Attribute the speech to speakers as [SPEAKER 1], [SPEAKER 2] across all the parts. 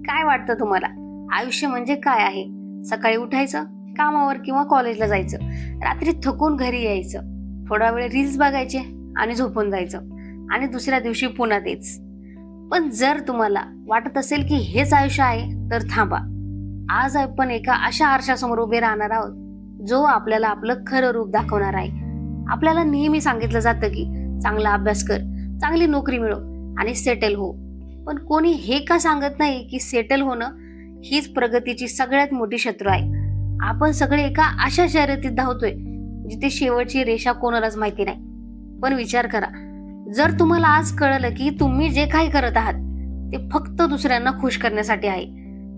[SPEAKER 1] काय वाटतं तुम्हाला? आयुष्य म्हणजे काय आहे? सकाळी उठायचं, कामावर किंवा कॉलेजला जायचं, रात्री थकून घरी यायचं, थोडा वेळ रील्स बघायचे आणि झोपून जायचं आणि दुसऱ्या दिवशी पुन्हा तेच. पण जर तुम्हाला वाटत असेल की हेच आयुष्य आहे तर थांबा. आज आपण एका अशा आरशासमोर उभे राहणार आहोत जो आपल्याला आपलं खरं रूप दाखवणार आहे. आपल्याला नेहमी सांगितलं जातं की चांगला अभ्यास कर, चांगली नोकरी मिळव आणि सेटल हो. पण कोणी हे का सांगत नाही की सेटल होणं हीच प्रगतीची सगळ्यात मोठी शत्रू आहे. आपण सगळे एका अशा शर्यतीत धावतोय जिथे शेवटची रेषा कोणालाच माहिती नाही. पण विचार करा, जर तुम्हाला आज कळलं की तुम्ही जे काही करत आहात ते फक्त दुसऱ्यांना खुश करण्यासाठी आहे,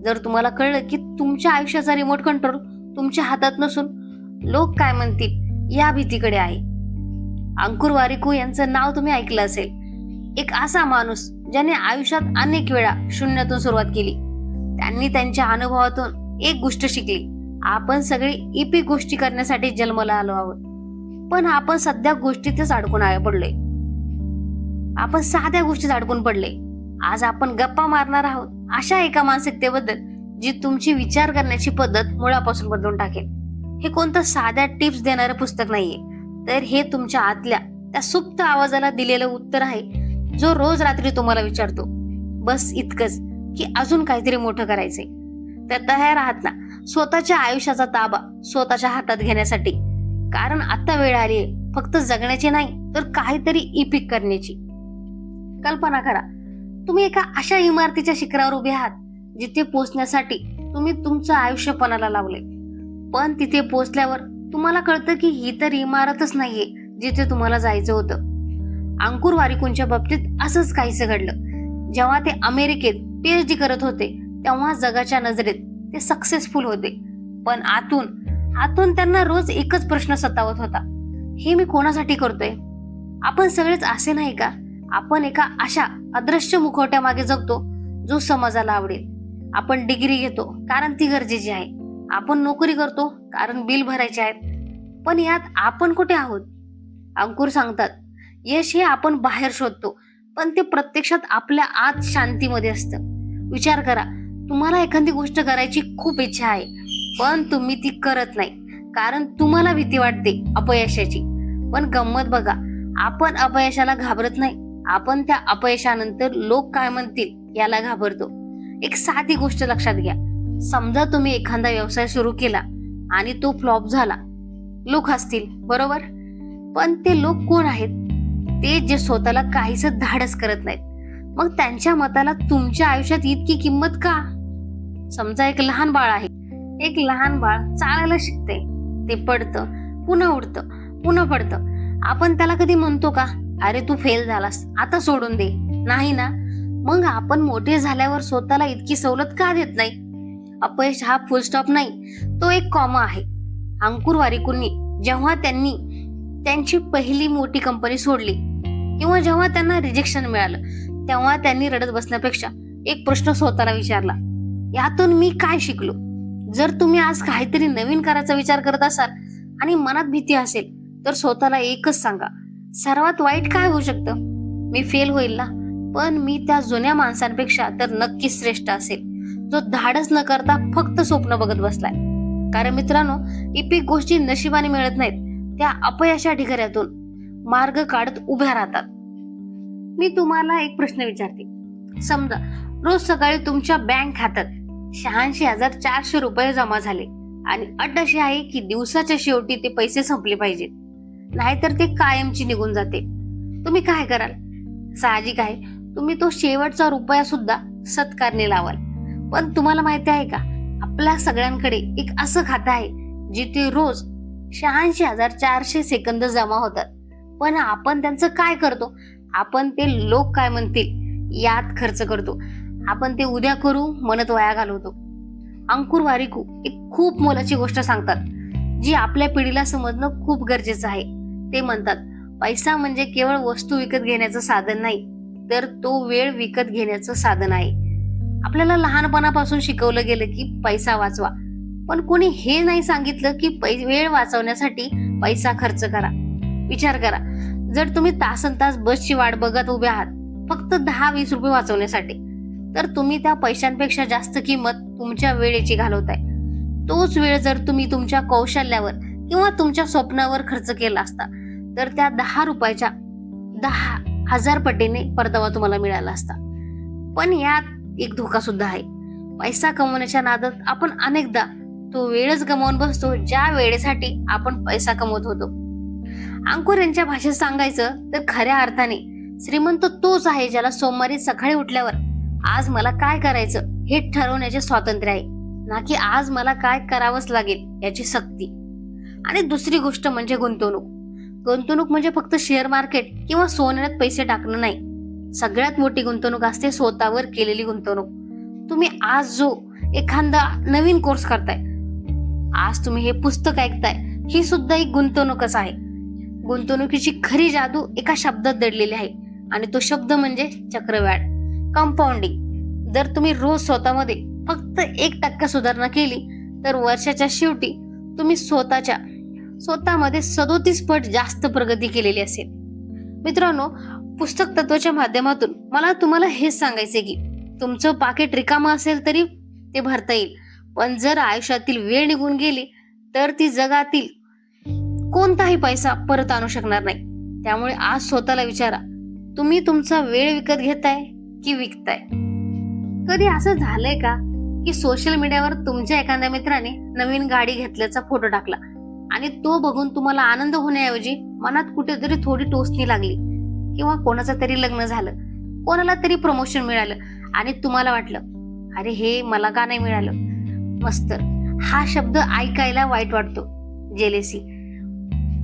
[SPEAKER 1] जर तुम्हाला कळलं की तुमच्या आयुष्याचा रिमोट कंट्रोल तुमच्या हातात नसून लोक काय म्हणतील या भीतीकडे आहे. अंकुर वारिकू यांचं नाव तुम्ही ऐकलं असेल. एक असा माणूस ज्याने आयुष्यात अनेक वेळा शून्यातून सुरुवात केली. त्यांनी त्यांच्या अनुभवातून एक गोष्ट शिकली. आपण सगळे इपिक गोष्टी करण्यासाठी जन्माला आलो आहोत, पण आपण सध्या गोष्टीतच अडकून पडलोय. आपण साध्या गोष्टीत अडकून पडले. आज आपण गप्पा मारणार आहोत अशा एका मानसिकतेबद्दल जी तुमची विचार करण्याची पद्धत मुळापासून बदलून टाकेल. हे कोणतं साध्या टिप्स देणारं पुस्तक नाहीये, तर हे तुमच्या आतल्या त्या सुप्त आवाजाला दिलेलं उत्तर आहे, जो रोज रात्री तुम्हाला विचारतो बस इतकंच की अजून काहीतरी मोठं करायचंय. तर तयार आहात ना स्वतःच्या आयुष्याचा ताबा स्वतःच्या हातात घेण्यासाठी? कारण आता वेळ आली आहे फक्त जगण्याची नाही तर काहीतरी इपिक करण्याची. कल्पना करा, तुम्ही एका अशा इमारतीच्या शिखरावर उभे आहात जिथे पोहोचण्यासाठी तुम्ही तुमचं आयुष्य पणाला लावले. पण तिथे पोहोचल्यावर तुम्हाला कळतं की ही तर इमारतच नाहीये जिथे तुम्हाला जायचं होतं. अंकुर वारिकूंच्या बाबतीत असंच काहीसं घडलं. जेव्हा ते अमेरिकेत PhD करत होते तेव्हा जगाच्या नजरेत ते सक्सेसफुल होते, पण आतून त्यांना रोज एकच प्रश्न सतावत होता, हे मी कोणासाठी करतोय? आपण सगळेच असे नाही का? आपण एका अशा अदृश्य मुखवट्या मागे जगतो जो समाजाला आवडेल. आपण डिग्री घेतो कारण ती गरजेची आहे, आपण नोकरी करतो कारण बिल भरायचे आहेत, पण यात आपण कुठे आहोत? अंकुर सांगतात, यश हे आपण बाहेर शोधतो, पण ते प्रत्यक्षात आपल्या आत शांतीमध्ये असतं. विचार करा, तुम्हाला एखादी गोष्ट करायची खूप इच्छा आहे, पण तुम्ही ती करत नाही कारण तुम्हाला भीती वाटते अपयशाची. पण गंमत बघा, आपण अपयशाला घाबरत नाही, आपण त्या अपयशानंतर लोक काय म्हणतील याला घाबरतो. एक साधी गोष्ट लक्षात घ्या, समजा तुम्ही एखादा व्यवसाय सुरू केला आणि तो फ्लॉप झाला. लोक हसतील, बरोबर? पण ते लोक कोण आहेत? ते जे स्वतःला काहीच धाडस करत नाहीत. मग त्यांच्या मताला तुमच्या आयुष्यात इतकी किंमत का? समजा एक लहान बाळ आहे. एक लहान बाळ चालायला शिकते, ते पडतं, पुन्हा उडतं, पुन्हा पडतं. आपण त्याला कधी म्हणतो का अरे तू फेल झालास आता सोडून दे? नाही ना. मग आपण मोठे झाल्यावर स्वतःला इतकी सवलत का देत नाही? अपयश हा फुल स्टॉप नाही, तो एक कॉमा आहे. अंकुर वारिकूंनी जेव्हा त्यांनी त्यांची पहिली मोठी कंपनी सोडली किंवा जेव्हा त्यांना रिजेक्शन मिळालं तेव्हा त्यांनी रडत बसण्यापेक्षा एक प्रश्न स्वतःला विचारला, यातून मी काय शिकलो? जर तुम्ही आज काहीतरी नवीन करायचा विचार करत असाल आणि मनात भीती असेल तर स्वतःला एकच सांगा, सर्वात वाईट काय होऊ शकतं? मी फेल होईल ना, पण मी त्या जुन्या माणसांपेक्षा तर नक्कीच श्रेष्ठ असेल जो धाडस न करता फक्त स्वप्न बघत बसलाय. कारण मित्रांनो, इपिक गोष्टी नशिबाने मिळत नाहीत, त्या अपयशा ढिगाऱ्यातून मार्ग काढत उभ्या राहतात. मी तुम्हाला एक प्रश्न विचारते. समजा रोज सकाळी तुमच्या बँक खात्यात 86,400 रुपये जमा झाले आणि अट अशी आहे की दिवसाच्या शेवटी ते पैसे संपले पाहिजेत, नाहीतर ते कायमची निघून जाते. तुम्ही काय कराल? साहजिक आहे, तुम्ही तो शेवटचा रुपया सुद्धा सत्कारने लावाल. पण तुम्हाला माहिती आहे का, आपल्या सगळ्यांकडे एक असं खातं आहे जिथे रोज 86,400 सेकंद जमा होतात, पण आपण त्यांचं काय करतो? आपण ते लोक काय म्हणतील यात खर्च करतो. आपण ते उद्या करू म्हणत वाया घालवतो. अंकुर वारिकू एक खूप मोलाची गोष्ट सांगतात जी आपल्या पिढीला समजणं खूप गरजेचं आहे. ते म्हणतात, पैसा म्हणजे केवळ वस्तू विकत घेण्याचं साधन नाही, तर तो वेळ विकत घेण्याचं साधन आहे. आपल्याला लहानपणापासून शिकवलं गेलं की पैसा वाचवा, पण कोणी हे नाही सांगितलं की वेळ वाचवण्यासाठी पैसा खर्च करा. विचार करा, जर तुम्ही तासनतास बसची वाट बघत उभे आहात फक्त 10-20 रुपये वाचवण्यासाठी, तर तुम्ही त्या पैशांपेक्षा जास्त किंमत तुमच्या वेळेची घालवताय. तोच वेळ जर तुम्ही तुमच्या कौशल्यावर किंवा तुमच्या स्वप्नावर खर्च केला असता तर त्या 10 रुपयाच्या 10,000 पटीने परतावा तुम्हाला मिळाला असता. पण यात एक धोका सुद्धा आहे. पैसा कमवण्याच्या नादात आपण अनेकदा तो वेळच गमावून बसतो ज्या वेळेसाठी आपण पैसा कमवत होतो. अंकुर यांच्या भाषेत सांगायचं तर खऱ्या अर्थाने श्रीमंत तोच आहे ज्याला सोमवारी सकाळी उठल्यावर आज मला काय करायचं हे ठरवण्याचे स्वातंत्र्य आहे, ना की आज मला काय करावंच लागेल याची सक्ती. आणि दुसरी गोष्ट म्हणजे गुंतवणूक. गुंतवणूक म्हणजे फक्त शेअर मार्केट किंवा सोन्यात पैसे टाकणं नाही. सगळ्यात मोठी गुंतवणूक असते स्वतःवर केलेली गुंतवणूक. तुम्ही आज जो एखादा नवीन कोर्स करताय, आज तुम्ही हे पुस्तक ऐकताय, ही सुद्धा एक गुंतवणूकच आहे. गुंतवणुकीची खरी जादू एका शब्दात दडलेली आहे आणि तो शब्द म्हणजे चक्रव्याढ, कंपाऊंडिंग. जर तुम्ही रोज स्वतःमध्ये फक्त 1% सुधारणा केली तर वर्षाच्या शेवटी तुम्ही स्वतःमध्ये 37 पट जास्त प्रगती केलेली असेल. मित्रांनो, पुस्तक तत्वाच्या माध्यमातून मला तुम्हाला हेच सांगायचे की तुमचं पाकिट रिकामं असेल तरी ते भरता येईल, पण जर आयुष्यातील वेळ निघून गेली तर ती जगातील कोणताही पैसा परत आणू शकणार नाही. त्यामुळे आज स्वतःला विचारा, तुम्ही तुमचा वेळ विकत घेताय की विकताय? कधी असं झालंय का की सोशल मीडियावर तुमच्या एखाद्या मित्राने नवीन गाडी घेतल्याचा फोटो टाकला आणि तो बघून तुम्हाला आनंद होण्याऐवजी मनात कुठेतरी थोडी टोचणी लागली, किंवा कोणाचं तरी लग्न झालं, कोणाला तरी प्रमोशन मिळालं आणि तुम्हाला वाटलं अरे हे मला का नाही मिळालं? मस्त, हा शब्द ऐकायला वाईट वाटतो, जेलेसी.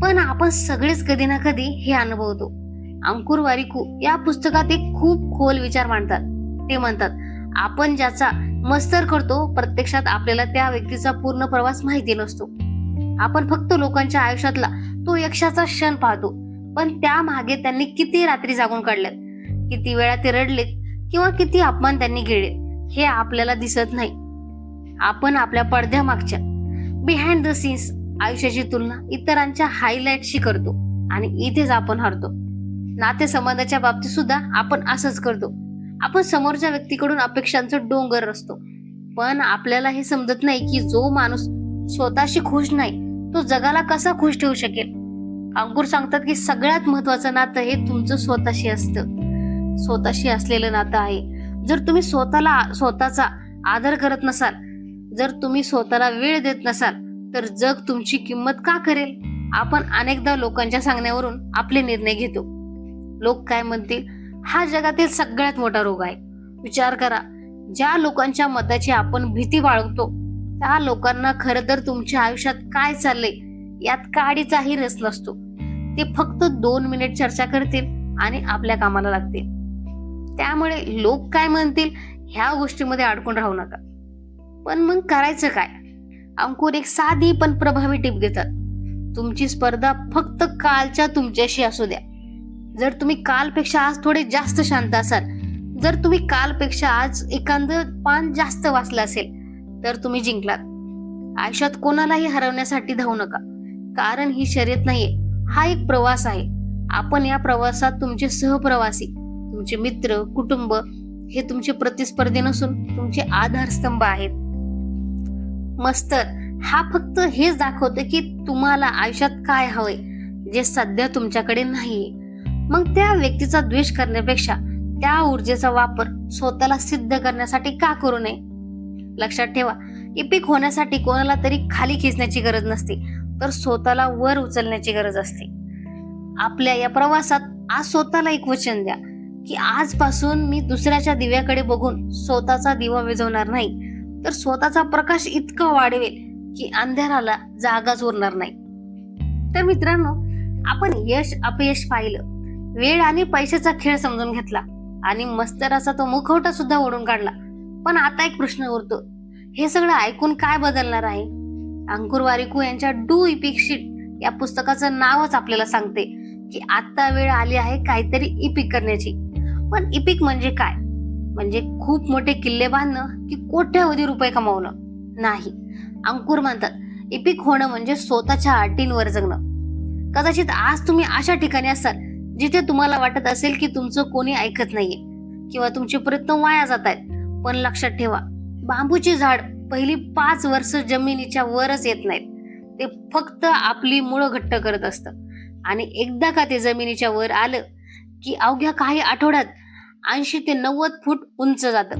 [SPEAKER 1] पण आपण सगळेच कधी ना कधी हे अनुभवतो. अंकुर वारिकू या पुस्तकात एक खूप खोल विचार मांडतात. ते म्हणतात, आपण ज्याचा मत्सर करतो प्रत्यक्षात आपल्याला त्या व्यक्तीचा पूर्ण प्रवास माहिती नसतो. आपण फक्त लोकांच्या आयुष्यातला तो यक्षाचा क्षण पाहतो, पण त्या मागे त्यांनी किती रात्री जागून काढल्यात, किती वेळा ते रडलेत किंवा किती अपमान त्यांनी गिळलेत हे आपल्याला दिसत नाही. आपण आपल्या पडद्यामागच्या बिहाइंड द सीन्स आयुष्याची तुलना इतरांच्या हायलाइटशी करतो आणि इथेच आपण हरतो. नातेसंबंधाच्या बाबतीत सुद्धा आपण असंच करतो. आपण समोरच्या व्यक्तीकडून अपेक्षांचं डोंगर रचतो, पण आपल्याला हे समजत नाही की जो माणूस स्वतःशी खुश नाही तो जगाला कसा खुश ठेवू शकेल. अंकुर सांगतात की सगळ्यात महत्वाचं नातं हे तुमचं स्वतःशी असतं, स्वतःशी असलेलं नातं आहे. जर तुम्ही स्वतःचा आदर करत नसाल, जर तुम्ही स्वतःला वेळ देत नसाल तर जग तुमची किंमत का करेल? आपण अनेकदा लोकांच्या सांगण्यावरून आपले निर्णय घेतो. लोक काय म्हणतील हा जगातील सगळ्यात मोठा रोग आहे. विचार करा, ज्या लोकांच्या मताची आपण भीती बाळगतो त्या लोकांना खरं तर तुमच्या आयुष्यात काय चाललंय यात काडीचाही रस नसतो. ते फक्त 2 मिनिट चर्चा करतील आणि आपल्या कामाला लागतील. त्यामुळे लोक काय म्हणतील ह्या गोष्टीमध्ये अडकून राहू नका. पण मग करायचं काय? अंकुर एक साधी पण प्रभावी टिप देतात. तुमची स्पर्धा फक्त कालच्या तुमच्याशी असू द्या. जर तुम्ही कालपेक्षा आज थोडे जास्त शांत असाल, जर तुम्ही कालपेक्षा आज एखादं पान जास्त वाचलं असेल तर तुम्ही जिंकलात. आयुष्यात कोणालाही हरवण्यासाठी धावू नका, कारण ही शर्यत नाहीये, हा एक प्रवास आहे. आपण या प्रवासात तुमचे सहप्रवासी, तुमचे मित्र, कुटुंब हे तुमचे प्रतिस्पर्धी नसून तुमचे आधारस्तंभ आहेत. मस्तर हा फक्त हेच दाखवतो की तुम्हाला आयुष्यात काय हवंय जे सध्या तुमच्याकडे नाहीये. मग त्या व्यक्तीचा द्वेष करण्यापेक्षा त्या ऊर्जेचा वापर स्वतःला सिद्ध करण्यासाठी का करू नये? लक्षात ठेवा, इपिक होण्यासाठी कोणाला तरी खाली खेचण्याची गरज नसते, तर स्वतःला वर उचलण्याची गरज असते. आपल्या या प्रवासात आज स्वतःला एक वचन द्या की आजपासून मी दुसऱ्याच्या दिव्याकडे बघून स्वतःचा दिवा विझवणार नाही, तर स्वतःचा प्रकाश इतका वाढवेल की अंधाराला जागाच उरणार नाही. तर मित्रांनो, आपण यश अपयश पाहिलं, वेळ आणि पैशाचा खेळ समजून घेतला आणि मस्तराचा तो मुखवटा सुद्धा ओढून काढला. पण आता एक प्रश्न उरतो, हे सगळं ऐकून काय बदलणार आहे? अंकुर वारिकू यांच्या डू इपिक शीट या पुस्तकाचं नावच आपल्याला सांगते की आता वेळ आली आहे काहीतरी इपिक करण्याची. पण इपिक म्हणजे काय? म्हणजे खूप मोठे किल्ले बांधणं की कोट्यावधी रुपये कमावणं? नाही. अंकुर म्हणतात इपिक होणं म्हणजे स्वतःच्या अटींवर जगणं. कदाचित आज तुम्ही अशा ठिकाणी असाल जिथे तुम्हाला वाटत असेल की तुमचं कोणी ऐकत नाहीये किंवा तुमचे प्रयत्न वाया जात आहेत. पण लक्षात ठेवा, बांबूचे झाड पहिली 5 वर्ष जमिनीच्या वरच येत नाहीत. ते फक्त आपली मुळं घट्ट करत असतं आणि एकदा का ते जमिनीच्या वर आलं की अवघ्या काही आठवड्यात 80 ते 90 फूट उंच जातं.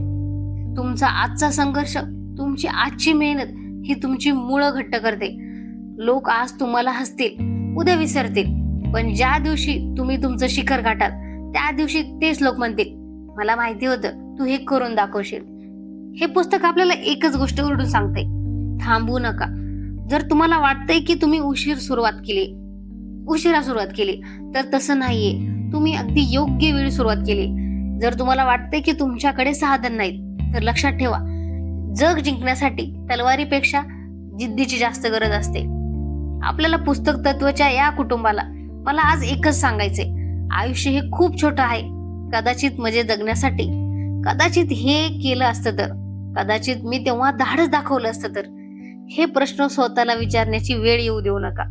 [SPEAKER 1] तुमचा आजचा संघर्ष, तुमची आजची मेहनत ही तुमची मुळं घट्ट करते. लोक आज तुम्हाला हसतील, उद्या विसरतील, पण ज्या दिवशी तुम्ही तुमचं शिखर गाठाल त्या दिवशी तेच लोक म्हणतील, मला माहिती होतं तू हे करून दाखवशील. हे पुस्तक आपल्याला एकच गोष्ट ओरडून सांगते, थांबू नका. जर तुम्हाला वाटतंय की तुम्ही उशिरा सुरुवात केली तर तसं नाहीये. तुम्ही अगदी योग्य वेळी सुरुवात केली. जर तुम्हाला वाटतंय की तुमच्याकडे साधन नाहीत तर लक्षात ठेवा, जग जिंकण्यासाठी तलवारीपेक्षा जिद्दीची जास्त गरज असते. आपल्याला पुस्तक तत्वच्या या कुटुंबाला मला आज एकच सांगायचंय, आयुष्य हे खूप छोटं आहे. कदाचित मजे जगण्यासाठी, कदाचित हे केलं असतं तर, कदाचित मी तेव्हा धाडस दाखवलं असतं तर, हे प्रश्न स्वतःला विचारण्याची वेळ येऊ देऊ नका.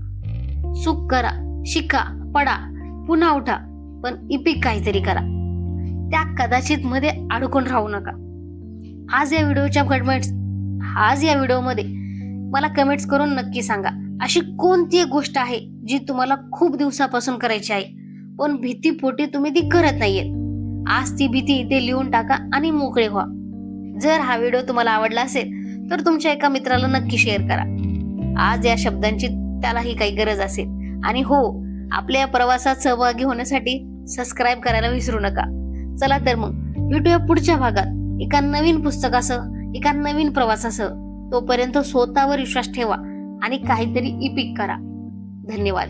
[SPEAKER 1] चूक करा, शिका, पडा, पुन्हा उठा, पण इपिक काहीतरी करा. त्या कदाचित मध्ये अडकून राहू नका. आज या व्हिडिओमध्ये मला कमेंट्स करून नक्की सांगा, अशी कोणती एक गोष्ट आहे जी तुम्हाला खूप दिवसापासून करायची आहे पण भीतीपोटी तुम्ही ती करत नाहीये. आज ती भीती इथे लिहून टाका आणि मोकळे व्हा. जर हा व्हिडिओ तुम्हाला आवडला असेल तर तुमच्या एका मित्राला नक्की शेअर करा. आज या शब्दांची त्यालाही काही गरज असेल. आणि हो, आपल्या या प्रवासात सहभागी होण्यासाठी सबस्क्राईब करायला विसरू नका. चला तर मग भेटूया पुढच्या भागात एका नवीन पुस्तकासह, एका नवीन प्रवासासह. तोपर्यंत स्वतःवर विश्वास ठेवा आणि काहीतरी इपिक करा. धन्यवाद.